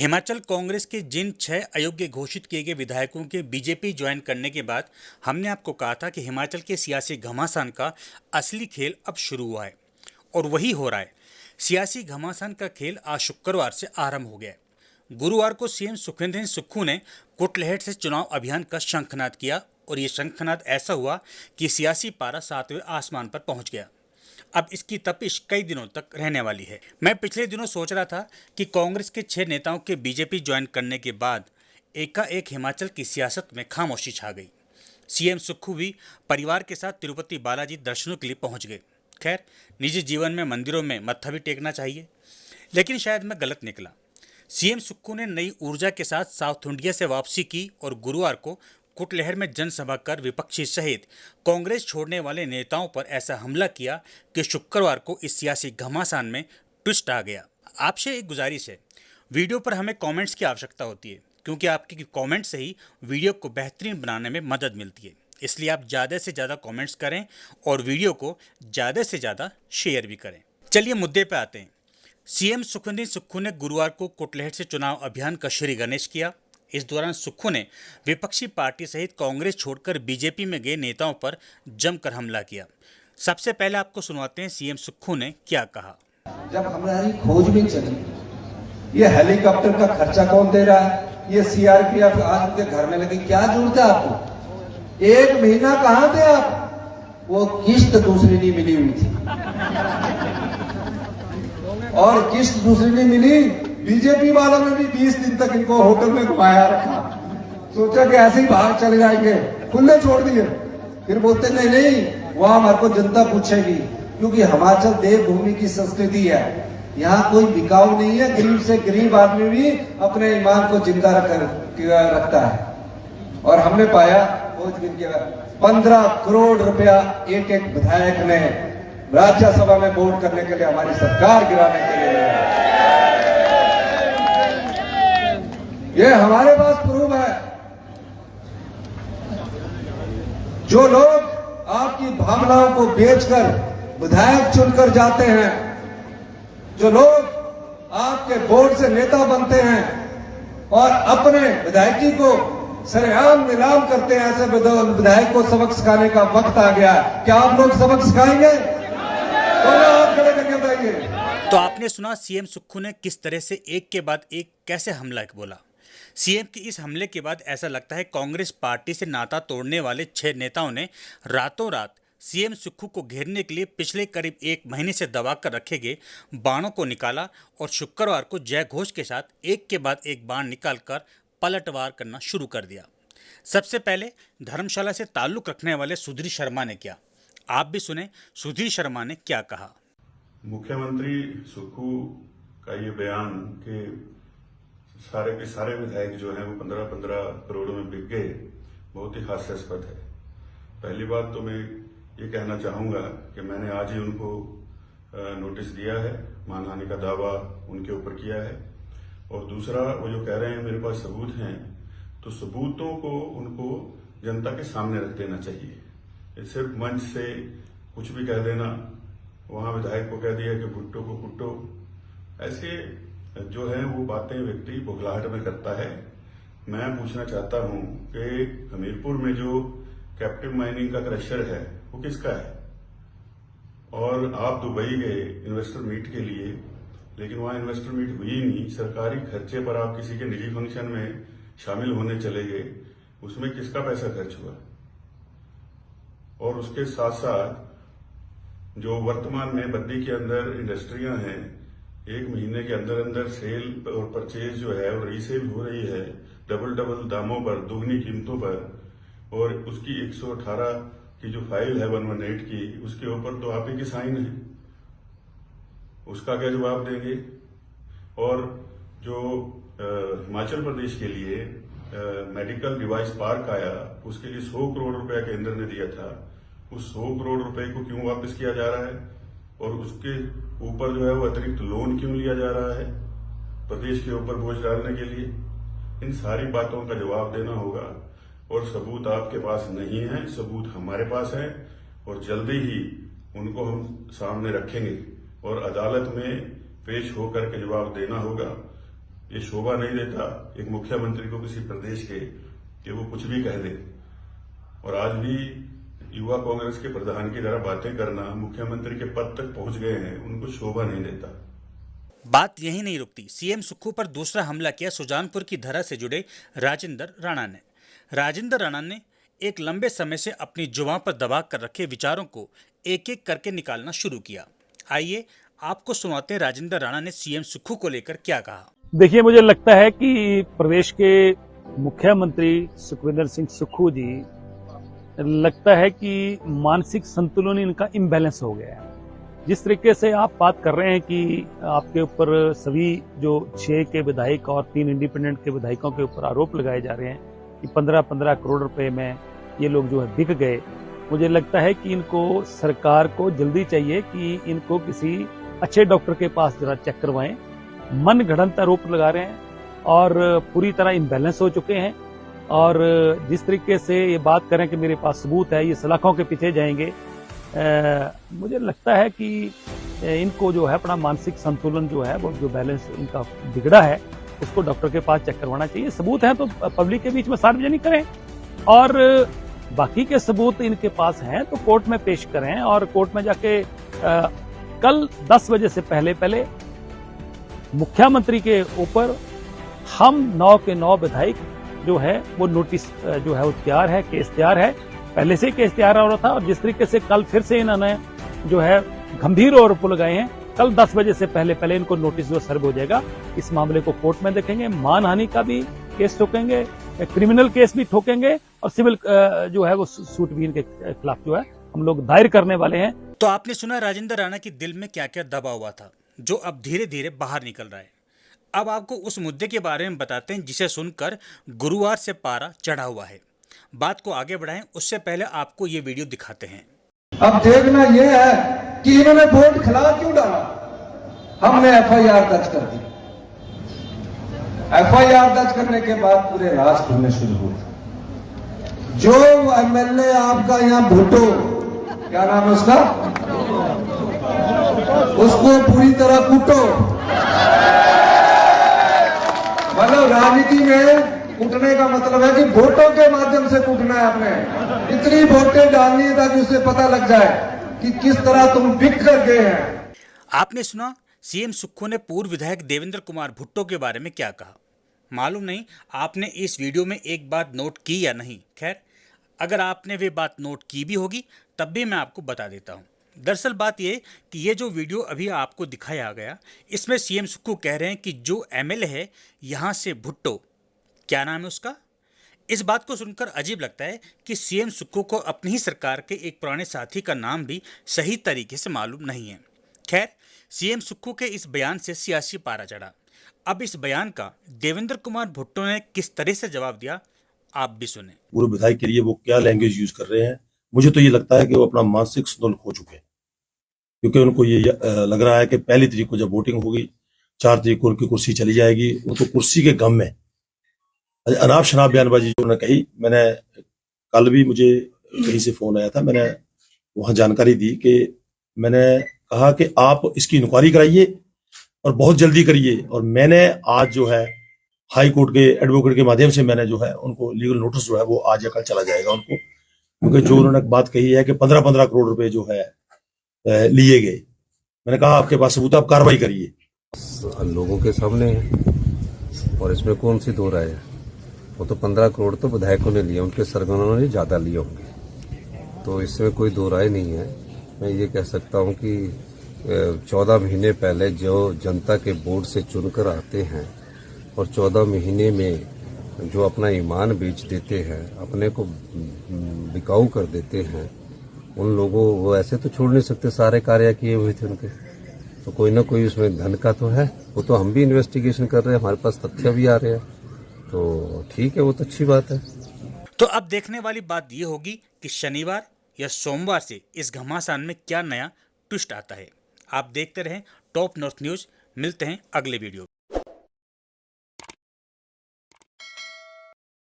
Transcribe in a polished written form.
हिमाचल कांग्रेस के जिन 6 अयोग्य घोषित किए गए विधायकों के बीजेपी ज्वाइन करने के बाद हमने आपको कहा था कि हिमाचल के सियासी घमासान का असली खेल अब शुरू हुआ है और वही हो रहा है। सियासी घमासान का खेल आज शुक्रवार से आरंभ हो गया है। गुरुवार को सीएम सुखविंदर सुक्खू ने कुटलैहड़ से चुनाव अभियान का शंखनाद किया और ये शंखनाद ऐसा हुआ कि सियासी पारा 7वें आसमान पर पहुंच गया। अब इसकी तपिश कई दिनों तक रहने वाली है। मैं पिछले दिनों सोच रहा था कि कांग्रेस के 6 नेताओं के बीजेपी ज्वाइन करने के बाद एकाएक हिमाचल की सियासत में खामोशी छा गई। सीएम सुक्खू भी परिवार के साथ तिरुपति बालाजी दर्शनों के लिए पहुंच गए। खैर, निजी जीवन में मंदिरों में मत्था भी टेकना चाहिए, लेकिन शायद मैं गलत निकला। सीएम सुक्खू ने नई ऊर्जा के साथ साउथ इंडिया से वापसी की और गुरुवार को कुटलैहड़ में जनसभा कर विपक्षी सहित कांग्रेस छोड़ने वाले नेताओं पर ऐसा हमला किया कि शुक्रवार को इस सियासी घमासान में ट्विस्ट आ गया। आपसे एक गुजारिश है, वीडियो पर हमें कमेंट्स की आवश्यकता होती है, क्योंकि आपके कमेंट से ही वीडियो को बेहतरीन बनाने में मदद मिलती है। इसलिए आप ज़्यादा से ज़्यादा कमेंट्स करें और वीडियो को ज़्यादा से ज़्यादा शेयर भी करें। चलिए मुद्दे पर आते हैं। सीएम सुखविंदर सुक्खू ने गुरुवार को कुटलैहड़ से चुनाव अभियान का श्री गणेश किया। इस दौरान सुक्खू ने विपक्षी पार्टी सहित कांग्रेस छोड़कर बीजेपी में गए नेताओं पर जमकर हमला किया। सबसे पहले आपको सुनवाते हैं सीएम सुक्खू ने क्या कहा। जब हमारी खोजबीन चली, ये हेलीकॉप्टर का खर्चा कौन दे रहा है, ये सीआरपीएफ आज उनके घर में लगी, क्या जरूरत है आपको? 1 महीना कहां थे आप? वो किस्त दूसरी नहीं मिली हुई थी और किस्त दूसरी नहीं मिली। बीजेपी वालों ने भी 20 दिन तक इनको होटल में घुमाया रखा, सोचा कि ऐसे ही बाहर चले जाएंगे, खुले छोड़ दिए। फिर बोलते नहीं नहीं, वहां हमारे को जनता पूछेगी, क्योंकि हिमाचल देवभूमि की संस्कृति है। यहाँ कोई बिकाऊ नहीं है, गरीब से गरीब आदमी भी अपने ईमान को जिंदा रखता है। और हमने पाया 15 करोड़ रुपया एक विधायक ने राज्यसभा में वोट करने के लिए, हमारी सरकार गिराने के लिए। ये हमारे पास प्रूफ है। जो लोग आपकी भावनाओं को बेचकर विधायक चुनकर जाते हैं, जो लोग आपके बोर्ड से नेता बनते हैं और अपने विधायकी को सरेआम नीलाम करते हैं, ऐसे विधायक को सबक सिखाने का वक्त आ गया। क्या आप लोग सबक सिखाएंगे? तो आप खड़े करके बताइए। तो आपने सुना सीएम सुक्खू ने किस तरह से एक के बाद एक कैसे हमला बोला। सीएम के इस हमले के बाद ऐसा लगता है कांग्रेस पार्टी से नाता तोड़ने वाले 6 नेताओं ने रातों रात सीएम सुक्खू को घेरने के लिए पिछले करीब 1 महीने से दबा कर रखे गए बाणों को निकाला और शुक्रवार को जय घोष के साथ एक के बाद एक बाण निकालकर पलटवार करना शुरू कर दिया। सबसे पहले धर्मशाला से ताल्लुक रखने वाले सुधीर शर्मा ने किया। आप भी सुने सुधीर शर्मा ने क्या कहा। मुख्यमंत्री सुक्खू का ये बयान कि सारे के सारे विधायक जो हैं वो 15-15 करोड़ में बिक गए, बहुत ही हास्यास्पद है। पहली बात तो मैं ये कहना चाहूंगा कि मैंने आज ही उनको नोटिस दिया है, मानहानि का दावा उनके ऊपर किया है। और दूसरा, वो जो कह रहे हैं मेरे पास सबूत हैं, तो सबूतों को उनको जनता के सामने रख देना चाहिए। ये सिर्फ मंच से कुछ भी कह देना, वहां विधायक को कह दिया कि भुट्टो को कुट्टो, ऐसे जो है वो बातें व्यक्ति बुखलाहट में करता है। मैं पूछना चाहता हूं कि हमीरपुर में जो कैप्टिव माइनिंग का क्रशर है वो किसका है? और आप दुबई गए इन्वेस्टर मीट के लिए, लेकिन वहां इन्वेस्टर मीट हुई नहीं। सरकारी खर्चे पर आप किसी के निजी फंक्शन में शामिल होने चले गए, उसमें किसका पैसा खर्च हुआ? और उसके साथ साथ जो वर्तमान में बद्दी के अंदर इंडस्ट्रियां हैं, 1 महीने के अंदर अंदर सेल और परचेज जो है और रीसेल हो रही है डबल दामों पर, दोगुनी कीमतों पर। और उसकी 118 की जो फाइल है 118 की, उसके ऊपर तो आप ही की साइन है, उसका क्या जवाब देंगे? और जो हिमाचल प्रदेश के लिए मेडिकल डिवाइस पार्क आया, उसके लिए 100 करोड़ रुपया केंद्र ने दिया था, उस 100 करोड़ रुपए को क्यों वापस किया जा रहा है? और उसके ऊपर जो है वो अतिरिक्त लोन क्यों लिया जा रहा है प्रदेश के ऊपर बोझ डालने के लिए? इन सारी बातों का जवाब देना होगा। और सबूत आपके पास नहीं है, सबूत हमारे पास है और जल्दी ही उनको हम सामने रखेंगे और अदालत में पेश होकर के जवाब देना होगा। ये शोभा नहीं देता एक मुख्यमंत्री को किसी प्रदेश के कि वो कुछ भी कह दे। और आज भी युवा कांग्रेस के प्रधान की तरह बातें करना, मुख्यमंत्री के पद तक पहुंच गए हैं, उनको शोभा नहीं देता। बात यही नहीं रुकती। सीएम सुक्खू पर दूसरा हमला किया सुजानपुर की धरा से जुड़े राजेंद्र राणा ने। राजेंद्र राणा ने एक लंबे समय से अपनी जुबान पर दबा कर रखे विचारों को एक एक करके निकालना शुरू किया। आइए आपको सुनाते हैं राजेंद्र राणा ने सीएम सुक्खू को लेकर क्या कहा। देखिए, मुझे लगता है कि प्रदेश के मुख्यमंत्री सुखविंदर सिंह सुक्खू जी, लगता है कि मानसिक संतुलन इनका इम्बैलेंस हो गया है। जिस तरीके से आप बात कर रहे हैं कि आपके ऊपर सभी जो 6 के विधायक और 3 इंडिपेंडेंट के विधायकों के ऊपर आरोप लगाए जा रहे हैं कि 15-15 करोड़ रुपए में ये लोग जो है बिक गए, मुझे लगता है कि इनको सरकार को जल्दी चाहिए कि इनको किसी अच्छे डॉक्टर के पास जरा चेक करवाएं। मन गढ़ंत आरोप लगा रहे हैं और पूरी तरह इम्बैलेंस हो चुके हैं। और जिस तरीके से ये बात करें कि मेरे पास सबूत है, ये सलाखों के पीछे जाएंगे, मुझे लगता है कि इनको जो है अपना मानसिक संतुलन जो है, वो जो बैलेंस इनका बिगड़ा है, उसको डॉक्टर के पास चेक करवाना चाहिए। सबूत है तो पब्लिक के बीच में सार्वजनिक करें, और बाकी के सबूत इनके पास हैं तो कोर्ट में पेश करें। और कोर्ट में जाके कल 10 बजे से पहले मुख्यमंत्री के ऊपर हम 9 के 9 विधायक जो है वो नोटिस जो है वो तैयार है, केस तैयार है, पहले से केस तैयार हो रहा था। और जिस तरीके से कल फिर से इन्होंने जो है गंभीर आरोप लगाए हैं, कल 10 बजे से पहले इनको नोटिस जो सर्व हो जाएगा। इस मामले को कोर्ट में देखेंगे, मानहानि का भी केस ठोकेंगे, क्रिमिनल केस भी ठोकेंगे, और सिविल जो है वो सूट भी इनके खिलाफ जो है हम लोग दायर करने वाले हैं। तो आपने सुना राजेंद्र राणा की दिल में क्या क्या दबा हुआ था, जो अब धीरे धीरे बाहर निकल रहा है। अब आपको उस मुद्दे के बारे में बताते हैं जिसे सुनकर गुरुवार से पारा चढ़ा हुआ है। बात को आगे बढ़ाएं उससे पहले आपको ये वीडियो दिखाते हैं। अब देखना यह है कि इन्होंने वोट खिला क्यों डाला। हमने एफआईआर दर्ज कर दी। एफआईआर दर्ज करने के बाद पूरे राज खुलने शुरू हुए। जो एमएलए आपका यहां भुट्टो, क्या नाम है उसका, उसको पूरी तरह कूटो। मतलब राजनीति में कूटने का मतलब है कि वोटों के माध्यम से कूटना है। आपने इतनी वोटें डालनी है ताकि उससे पता लग जाए कि किस तरह तुम बिक कर गए हैं। आपने सुना सीएम सुक्खू ने पूर्व विधायक देवेंद्र कुमार भुट्टो के बारे में क्या कहा। मालूम नहीं आपने इस वीडियो में एक बात नोट की या नहीं। खैर, अगर आपने वे बात नोट की भी होगी तब भी मैं आपको बता देता हूँ। दरअसल बात यह कि ये जो वीडियो अभी आपको दिखाया गया, इसमें सीएम सुक्खू कह रहे हैं कि जो एमएलए है यहाँ से भुट्टो, क्या नाम है उसका। इस बात को सुनकर अजीब लगता है कि सीएम सुक्खू को अपनी ही सरकार के एक पुराने साथी का नाम भी सही तरीके से मालूम नहीं है। खैर, सीएम सुक्खू के इस बयान से सियासी पारा चढ़ा। अब इस बयान का देवेंद्र कुमार भुट्टो ने किस तरह से जवाब दिया, आप भी सुने। पूर्व विधायक के लिए वो क्या लैंग्वेज यूज कर रहे हैं, मुझे तो ये लगता है कि वो अपना मानसिक संतुलन खो चुके हैं। क्योंकि उनको ये लग रहा है कि 1 तारीख को जब वोटिंग होगी, 4 तारीख को उनकी कुर्सी चली जाएगी। उनको कुर्सी के गम में अनाप शनाप बयानबाजी जो उन्होंने कही, मैंने कल भी मुझे कहीं से फोन आया था, मैंने वहां जानकारी दी कि मैंने कहा कि आप इसकी इंक्वायरी कराइए और बहुत जल्दी करिए। और मैंने आज जो है हाई कोर्ट के एडवोकेट के माध्यम से मैंने जो है उनको लीगल नोटिस जो है वो आज या कल चला जाएगा उनको। क्योंकि जो उन्होंने बात कही है कि 15-15 करोड़ रुपए जो है लिए गए, मैंने कहा आपके पास सबूत, आप कार्रवाई करिए। लोगों के सामने है और इसमें कौन सी दो राय है। वो तो 15 करोड़ तो विधायकों ने लिए, उनके सरगनों ने ज्यादा लिए होंगे, तो इसमें कोई दो राय नहीं है। मैं ये कह सकता हूँ कि 14 महीने पहले जो जनता के वोट से चुनकर आते हैं और 14 महीने में जो अपना ईमान बेच देते हैं, अपने को बिकाऊ कर देते हैं, उन लोगों वो ऐसे तो छोड़ नहीं सकते। सारे कार्य किए हुए थे उनके, तो कोई ना कोई उसमें धन का तो है। वो तो हम भी इन्वेस्टिगेशन कर रहे हैं, हमारे पास तथ्य भी आ रहे हैं, तो ठीक है, वो तो अच्छी बात है। तो अब देखने वाली बात ये होगी कि शनिवार या सोमवार से इस घमासान में क्या नया ट्विस्ट आता है। आप देखते रहें टॉप नॉर्थ न्यूज। मिलते हैं अगले वीडियो।